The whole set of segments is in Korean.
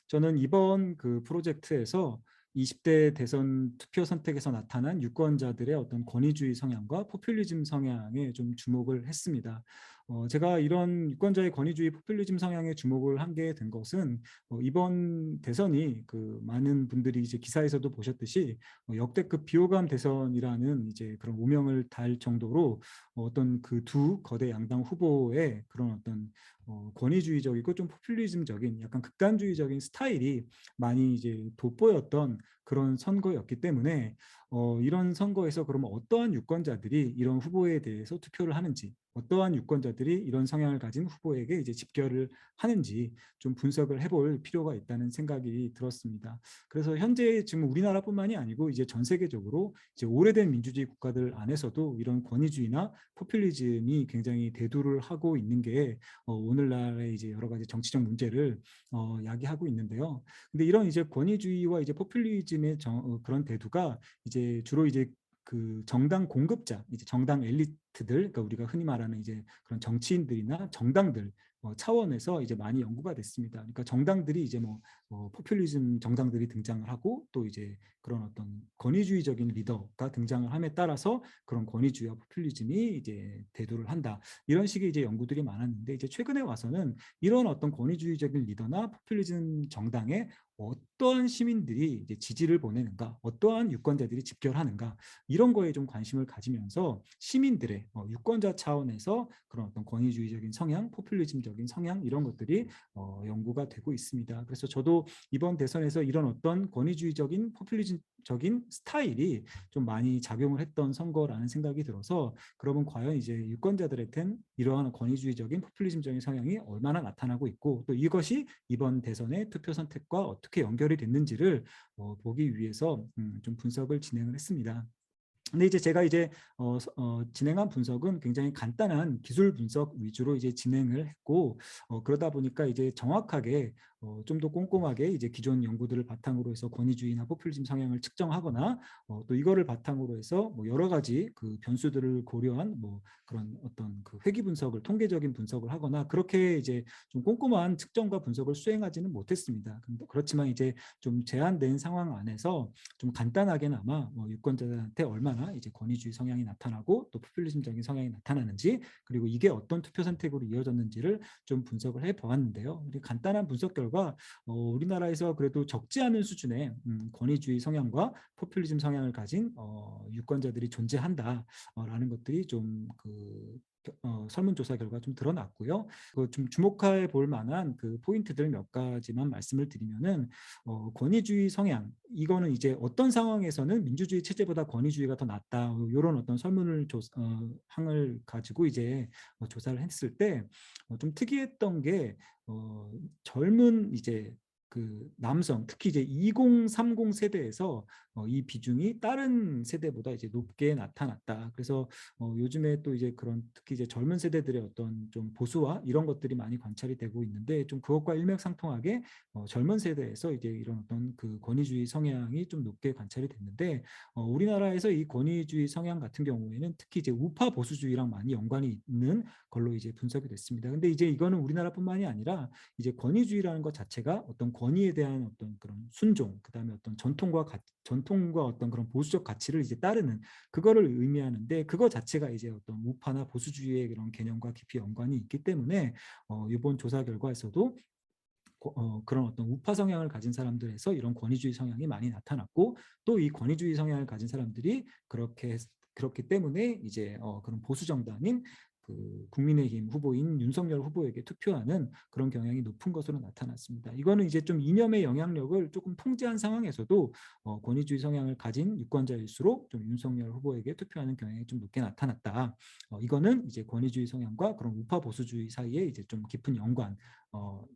저는 이번 프로젝트에서 20대 대선 투표 선택에서 나타난 유권자들의 어떤 권위주의 성향과 포퓰리즘 성향에 좀 주목을 했습니다. 제가 이런 유권자의 권위주의 포퓰리즘 성향에 주목을 하게 된 것은 이번 대선이 많은 분들이 이제 기사에서도 보셨듯이 역대급 비호감 대선이라는 이제 그런 오명을 달 정도로 어떤 그 두 거대 양당 후보의 그런 어떤 권위주의적이고 좀 포퓰리즘적인 약간 극단주의적인 스타일이 많이 이제 돋보였던 그런 선거였기 때문에 이런 선거에서 그러면 어떠한 유권자들이 이런 후보에 대해서 투표를 하는지, 어떠한 유권자들이 이런 성향을 가진 후보에게 이제 집결을 하는지 좀 분석을 해볼 필요가 있다는 생각이 들었습니다. 그래서 현재 지금 우리나라뿐만이 아니고 이제 전 세계적으로 이제 오래된 민주주의 국가들 안에서도 이런 권위주의나 포퓰리즘이 굉장히 대두를 하고 있는 게 오늘날의 이제 여러 가지 정치적 문제를 야기하고 있는데요. 근데 이런 이제 권위주의와 이제 포퓰리즘의 그런 대두가 이제 주로 이제 그 정당 공급자, 이제 정당 엘리트들, 그러니까 우리가 흔히 말하는 이제 그런 정치인들이나 정당들 차원에서 이제 많이 연구가 됐습니다. 그러니까 정당들이 이제 포퓰리즘 정당들이 등장을 하고 또 이제 그런 어떤 권위주의적인 리더가 등장을 함에 따라서 그런 권위주의와 포퓰리즘이 이제 대두를 한다. 이런 식의 이제 연구들이 많았는데 이제 최근에 와서는 이런 어떤 권위주의적인 리더나 포퓰리즘 정당에 어떠한 시민들이 이제 지지를 보내는가, 어떠한 유권자들이 집결하는가 이런 거에 좀 관심을 가지면서 시민들의 유권자 차원에서 그런 어떤 권위주의적인 성향, 포퓰리즘적인 성향 이런 것들이 연구가 되고 있습니다. 그래서 저도 이번 대선에서 이런 어떤 권위주의적인 포퓰리즘적인 스타일이 좀 많이 작용을 했던 선거라는 생각이 들어서 그러면 과연 이제 유권자들한테는 이러한 권위주의적인 포퓰리즘적인 성향이 얼마나 나타나고 있고 또 이것이 이번 대선의 투표 선택과 어떻게 연결이 됐는지를 보기 위해서 좀 분석을 진행을 했습니다. 근데 이제 제가 이제 진행한 분석은 굉장히 간단한 기술 분석 위주로 이제 진행을 했고 그러다 보니까 이제 정확하게 좀 더 꼼꼼하게 이제 기존 연구들을 바탕으로 해서 권위주의나 포퓰리즘 성향을 측정하거나 또 이거를 바탕으로 해서 뭐 여러 가지 그 변수들을 고려한 뭐 그런 어떤 그 회귀 분석을 통계적인 분석을 하거나 그렇게 이제 좀 꼼꼼한 측정과 분석을 수행하지는 못했습니다. 그렇지만 이제 좀 제한된 상황 안에서 좀 간단하게나마 유권자들한테 얼마나 이제 권위주의 성향이 나타나고 또 포퓰리즘적인 성향이 나타나는지 그리고 이게 어떤 투표 선택으로 이어졌는지를 좀 분석을 해보았는데요. 간단한 분석 결과 우리나라에서 그래도 적지 않은 수준의 권위주의 성향과 포퓰리즘 성향을 가진 유권자들이 존재한다라는 것들이 좀그 설문조사 결과 좀 드러났고요. 좀 주목해 볼 만한 그 포인트들 몇 가지만 말씀을 드리면은 권위주의 성향 이거는 이제 어떤 상황에서는 민주주의 체제보다 권위주의가 더 낫다 이런 어떤 설문을 항을 가지고 이제 조사를 했을 때 좀 특이했던 게 젊은 이제 그 남성 특히 이제 2030 세대에서 이 비중이 다른 세대보다 이제 높게 나타났다. 그래서 요즘에 또 이제 그런 특히 이제 젊은 세대들의 어떤 좀 보수화 이런 것들이 많이 관찰이 되고 있는데 좀 그것과 일맥상통하게 젊은 세대에서 이제 이런 어떤 그 권위주의 성향이 좀 높게 관찰이 됐는데 우리나라에서 이 권위주의 성향 같은 경우에는 특히 이제 우파 보수주의랑 많이 연관이 있는 걸로 이제 분석이 됐습니다. 근데 이제 이거는 우리나라뿐만이 아니라 이제 권위주의라는 것 자체가 어떤 권위에 대한 어떤 그런 순종, 그다음에 어떤 전통과 어떤 그런 보수적 가치를 이제 따르는 그거를 의미하는데 그거 자체가 이제 어떤 우파나 보수주의의 그런 개념과 깊이 연관이 있기 때문에 이번 조사 결과에서도 그런 어떤 우파 성향을 가진 사람들에서 이런 권위주의 성향이 많이 나타났고 또 이 권위주의 성향을 가진 사람들이 그렇기 때문에 이제 그런 보수 정당인 그 국민의힘 후보인 윤석열 후보에게 투표하는 그런 경향이 높은 것으로 나타났습니다. 이거는 이제 좀 이념의 영향력을 조금 통제한 상황에서도 권위주의 성향을 가진 유권자일수록 좀 윤석열 후보에게 투표하는 경향이 좀 높게 나타났다. 이거는 이제 권위주의 성향과 그런 우파 보수주의 사이에 이제 좀 깊은 연관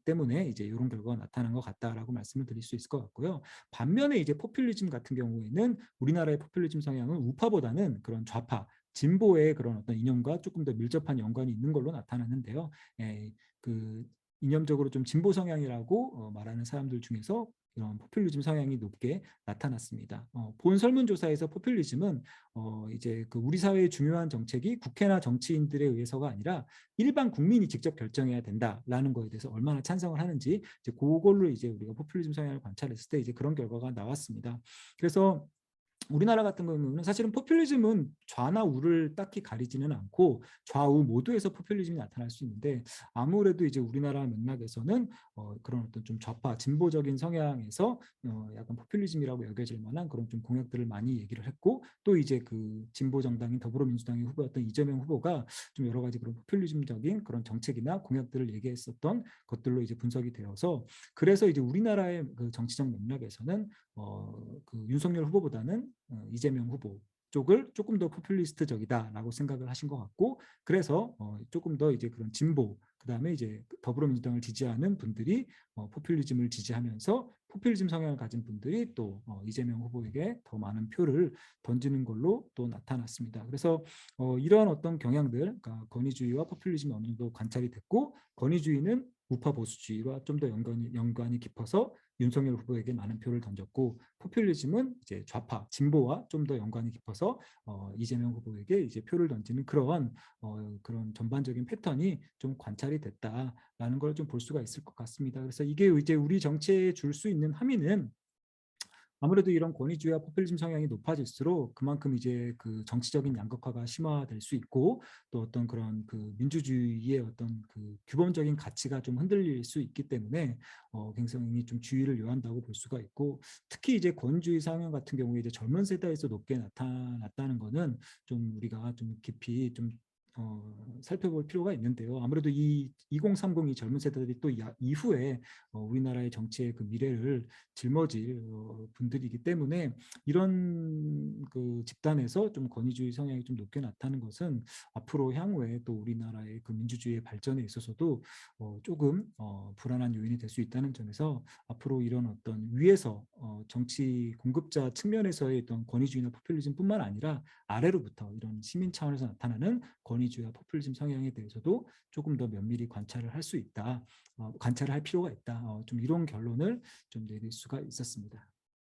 때문에 이제 이런 결과가 나타난 것 같다라고 말씀을 드릴 수 있을 것 같고요. 반면에 이제 포퓰리즘 같은 경우에는 우리나라의 포퓰리즘 성향은 우파보다는 그런 좌파, 진보의 그런 어떤 이념과 조금 더 밀접한 연관이 있는 걸로 나타나는데요. 그 이념적으로 좀 진보 성향이라고 말하는 사람들 중에서 이런 포퓰리즘 성향이 높게 나타났습니다. 본 설문조사에서 포퓰리즘은 이제 그 우리 사회의 중요한 정책이 국회나 정치인들에 의해서가 아니라 일반 국민이 직접 결정해야 된다라는 거에 대해서 얼마나 찬성을 하는지 이제 그걸로 이제 우리가 포퓰리즘 성향을 관찰했을 때 이제 그런 결과가 나왔습니다. 그래서 우리나라 같은 경우는 사실은 포퓰리즘은 좌나 우를 딱히 가리지는 않고 좌우 모두에서 포퓰리즘이 나타날 수 있는데 아무래도 이제 우리나라 맥락에서는 그런 어떤 좀 좌파 진보적인 성향에서 약간 포퓰리즘이라고 여겨질 만한 그런 좀 공약들을 많이 얘기를 했고 또 이제 그 진보 정당인 더불어민주당의 후보였던 이재명 후보가 좀 여러 가지 그런 포퓰리즘적인 그런 정책이나 공약들을 얘기했었던 것들로 이제 분석이 되어서 그래서 이제 우리나라의 그 정치적 맥락에서는 그 윤석열 후보보다는 이재명 후보 쪽을 조금 더 포퓰리스트적이다라고 생각을 하신 것 같고 그래서 조금 더 이제 그런 진보 그다음에 이제 더불어민주당을 지지하는 분들이 포퓰리즘을 지지하면서 포퓰리즘 성향을 가진 분들이 또 이재명 후보에게 더 많은 표를 던지는 걸로 또 나타났습니다. 그래서 이러한 어떤 경향들, 그러니까 권위주의와 포퓰리즘이 어느 정도 관찰이 됐고 권위주의는 우파 보수주의와 좀 더 연관이 깊어서 윤석열 후보에게 많은 표를 던졌고 포퓰리즘은 이제 좌파 진보와 좀 더 연관이 깊어서 이재명 후보에게 이제 표를 던지는 그런 전반적인 패턴이 좀 관찰이 됐다라는 걸 좀 볼 수가 있을 것 같습니다. 그래서 이게 이제 우리 정치에 줄 수 있는 함의는 아무래도 이런 권위주의와 포퓰리즘 성향이 높아질수록 그만큼 이제 그 정치적인 양극화가 심화될 수 있고 또 어떤 그런 그 민주주의의 어떤 그 규범적인 가치가 좀 흔들릴 수 있기 때문에 굉장히 좀 주의를 요한다고 볼 수가 있고 특히 이제 권위주의 성향 같은 경우에 이제 젊은 세대에서 높게 나타났다는 거는 좀 우리가 좀 깊이 좀 살펴볼 필요가 있는데요. 아무래도 이 2030 이 젊은 세대들이 또 이후에 우리나라의 정치의 그 미래를 짊어질 분들이기 때문에 이런 그 집단에서 좀 권위주의 성향이 좀 높게 나타나는 것은 앞으로 향후에 또 우리나라의 그 민주주의의 발전에 있어서도 조금 불안한 요인이 될 수 있다는 점에서 앞으로 이런 어떤 위에서 정치 공급자 측면에서의 어떤 권위주의나 포퓰리즘뿐만 아니라 아래로부터 이런 시민 차원에서 나타나는 권위주의와 포퓰리즘 성향에 대해서도 조금 더 면밀히 관찰을 할 수 있다, 관찰을 할 필요가 있다. 좀 이런 결론을 좀 내릴 수가 있었습니다.